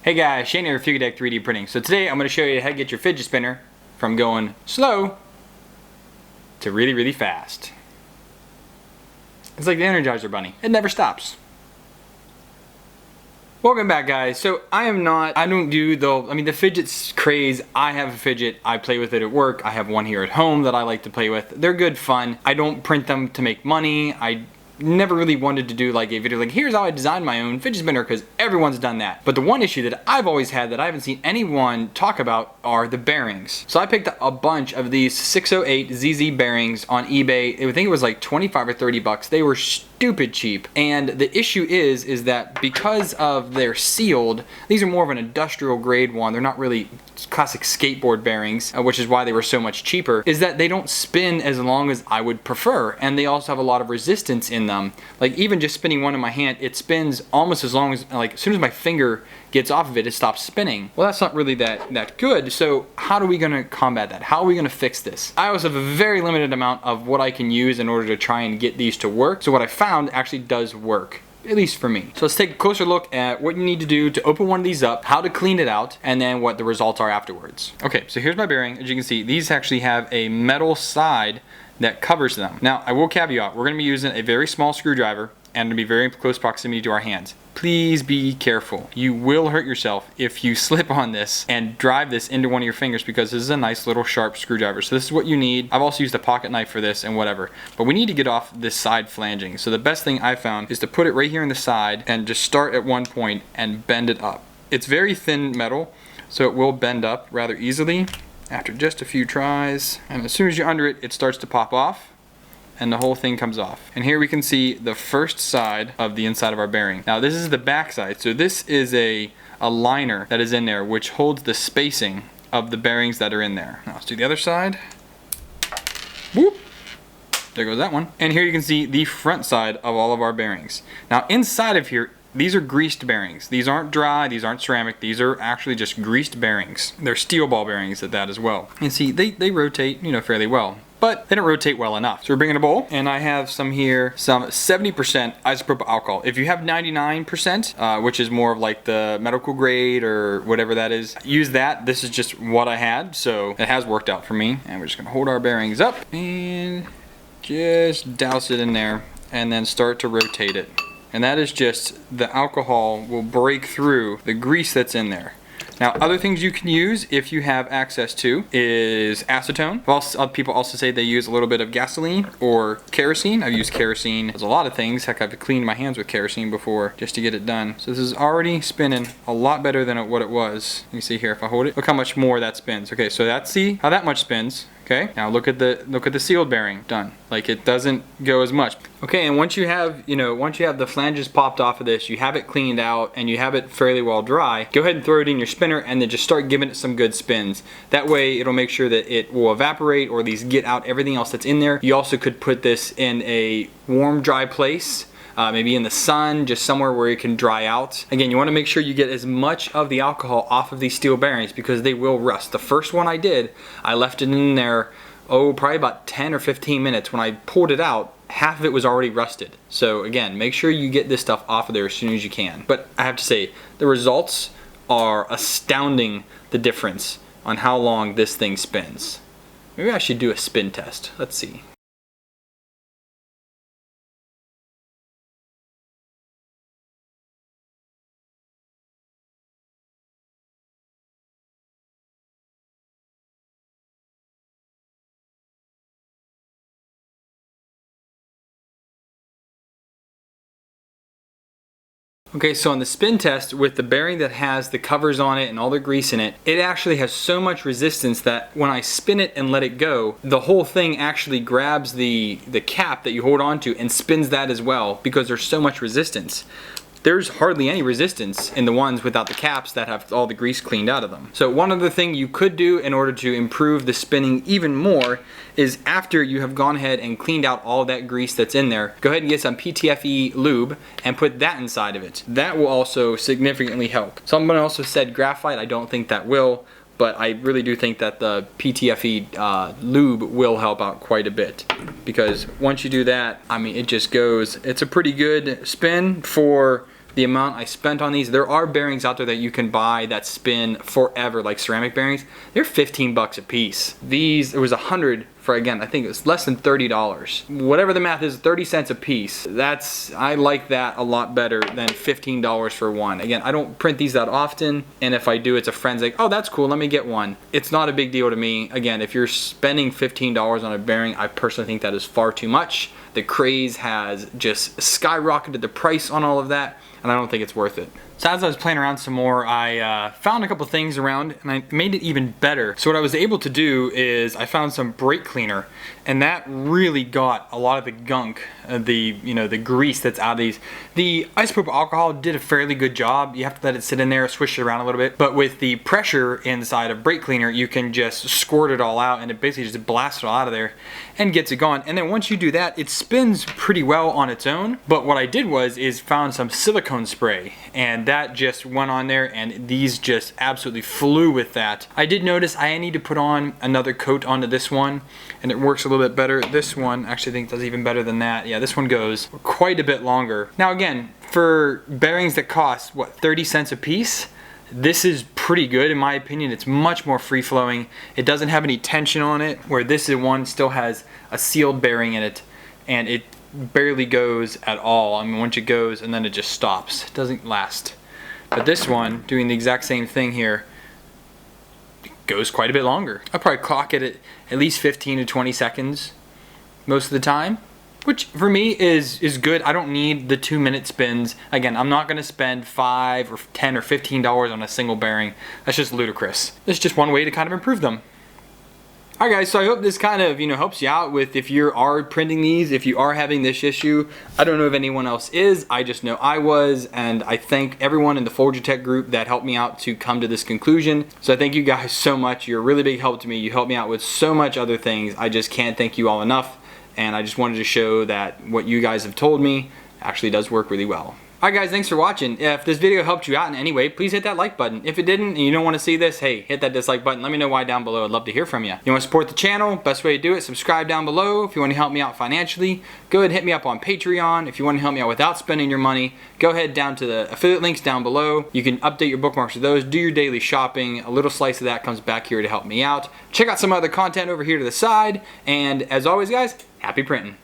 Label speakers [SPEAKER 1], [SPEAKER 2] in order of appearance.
[SPEAKER 1] Hey guys, Shane here with Fugatech 3D Printing. So today I'm going to show you how to get your fidget spinner from going slow to really, really fast. It's like the Energizer Bunny. It never stops. Welcome back, guys. So I don't do the fidget craze. I have a fidget. I play with it at work. I have one here at home that I like to play with. They're good fun. I don't print them to make money. I never really wanted to do like a video like here's how I designed my own fidget spinner, because everyone's done that. But the one issue that I've always had that I haven't seen anyone talk about are the bearings. So I picked up a bunch of these 608 ZZ bearings on eBay. I think it was like 25 or 30 bucks. They were stupid cheap. And the issue is that because of they're sealed, these are more of an industrial grade one. They're not really classic skateboard bearings, which is why they were so much cheaper, is that they don't spin as long as I would prefer. And they also have a lot of resistance in them. Like even just spinning one in my hand, it spins almost as long as, like as soon as my finger gets off of it, it stops spinning. Well, that's not really that good. So how are we gonna combat that? How are we gonna fix this? I also have a very limited amount of what I can use in order to try and get these to work. So what I found actually does work, at least for me. So let's take a closer look at what you need to do to open one of these up, how to clean it out, and then what the results are afterwards. Okay, so here's my bearing. As you can see, these actually have a metal side that covers them. Now, I will caveat, we're gonna be using a very small screwdriver and to be very close proximity to our hands. Please be careful. You will hurt yourself if you slip on this and drive this into one of your fingers, because this is a nice little sharp screwdriver. So this is what you need. I've also used a pocket knife for this and whatever. But we need to get off this side flanging. So the best thing I found is to put it right here in the side and just start at one point and bend it up. It's very thin metal, so it will bend up rather easily after just a few tries. And as soon as you're under it, it starts to pop off, and the whole thing comes off. And here we can see the first side of the inside of our bearing. Now this is the back side, so this is a liner that is in there which holds the spacing of the bearings that are in there. Now let's do the other side. Whoop! There goes that one. And here you can see the front side of all of our bearings. Now inside of here, these are greased bearings. These aren't dry, these aren't ceramic, these are actually just greased bearings. They're steel ball bearings at that as well. And see, they rotate, fairly well, but they don't rotate well enough. So we're bringing a bowl, and I have some 70% isopropyl alcohol. If you have 99%, which is more of like the medical grade or whatever that is, use that. This is just what I had, so it has worked out for me. And we're just gonna hold our bearings up and just douse it in there and then start to rotate it. And that is just, the alcohol will break through the grease that's in there. Now, other things you can use if you have access to is acetone. People also say they use a little bit of gasoline or kerosene. I've used kerosene as a lot of things. Heck, I've cleaned my hands with kerosene before just to get it done. So this is already spinning a lot better than what it was. You can see here, if I hold it, look how much more that spins. Okay, so see how that much spins. Okay, now look at the sealed bearing. Done. Like, it doesn't go as much. Okay, and once you have the flanges popped off of this, you have it cleaned out and you have it fairly well dry, go ahead and throw it in your spinner and then just start giving it some good spins. That way it'll make sure that it will evaporate, or at least get out everything else that's in there. You also could put this in a warm, dry place. Maybe in the sun, just somewhere where it can dry out. Again, you want to make sure you get as much of the alcohol off of these steel bearings, because they will rust. The first one I did, I left it in there, probably about 10 or 15 minutes. When I pulled it out, half of it was already rusted. So again, make sure you get this stuff off of there as soon as you can. But I have to say, the results are astounding, the difference on how long this thing spins. Maybe I should do a spin test. Let's see. Okay, so on the spin test with the bearing that has the covers on it and all the grease in it, it actually has so much resistance that when I spin it and let it go, the whole thing actually grabs the cap that you hold on to and spins that as well, because there's so much resistance. There's hardly any resistance in the ones without the caps that have all the grease cleaned out of them. So one other thing you could do in order to improve the spinning even more is, after you have gone ahead and cleaned out all that grease that's in there, go ahead and get some PTFE lube and put that inside of it. That will also significantly help. Someone also said graphite. I don't think that will, but I really do think that the PTFE lube will help out quite a bit, because once you do that, I mean, it just goes, it's a pretty good spin for the amount I spent on these. There are bearings out there that you can buy that spin forever, like ceramic bearings. They're 15 bucks a piece. These, it was 100 for, again, I think it was less than $30. Whatever the math is, 30 cents a piece. I like that a lot better than $15 for one. Again, I don't print these that often, and if I do, it's a friend's like, oh, that's cool, let me get one. It's not a big deal to me. Again, if you're spending $15 on a bearing, I personally think that is far too much. The craze has just skyrocketed the price on all of that, and I don't think it's worth it. So as I was playing around some more, I found a couple things around and I made it even better. So what I was able to do is I found some brake cleaner, and that really got a lot of the gunk, the grease that's out of these. The isopropyl alcohol did a fairly good job. You have to let it sit in there, swish it around a little bit. But with the pressure inside of brake cleaner, you can just squirt it all out and it basically just blasts it all out of there and gets it gone. And then once you do that, it spins pretty well on its own. But what I did is found some silicone spray, and that just went on there, and these just absolutely flew with that. I did notice I need to put on another coat onto this one, and it works a little bit better. This one actually I think does even better than that. Yeah, this one goes quite a bit longer. Now again, for bearings that cost, what, 30 cents a piece, this is pretty good in my opinion. It's much more free flowing. It doesn't have any tension on it, where this one still has a sealed bearing in it, and it barely goes at all. I mean, once it goes and then it just stops. It doesn't last. But this one, doing the exact same thing here, goes quite a bit longer. I'll probably clock it at least 15 to 20 seconds most of the time, which for me is good. I don't need the 2-minute spins. Again, I'm not gonna spend $5 or $10 or $15 on a single bearing. That's just ludicrous. It's just one way to kind of improve them. Alright guys, so I hope this kind of, helps you out with if you are printing these, if you are having this issue. I don't know if anyone else is, I just know I was, and I thank everyone in the Fugatech group that helped me out to come to this conclusion. So I thank you guys so much. You're a really big help to me. You helped me out with so much other things. I just can't thank you all enough, and I just wanted to show that what you guys have told me actually does work really well. Alright guys, thanks for watching. If this video helped you out in any way, please hit that like button. If it didn't and you don't want to see this, hey, hit that dislike button. Let me know why down below. I'd love to hear from you. You want to support the channel? Best way to do it, subscribe down below. If you want to help me out financially, go ahead and hit me up on Patreon. If you want to help me out without spending your money, go ahead down to the affiliate links down below. You can update your bookmarks with those, do your daily shopping. A little slice of that comes back here to help me out. Check out some other content over here to the side. And as always guys, happy printing.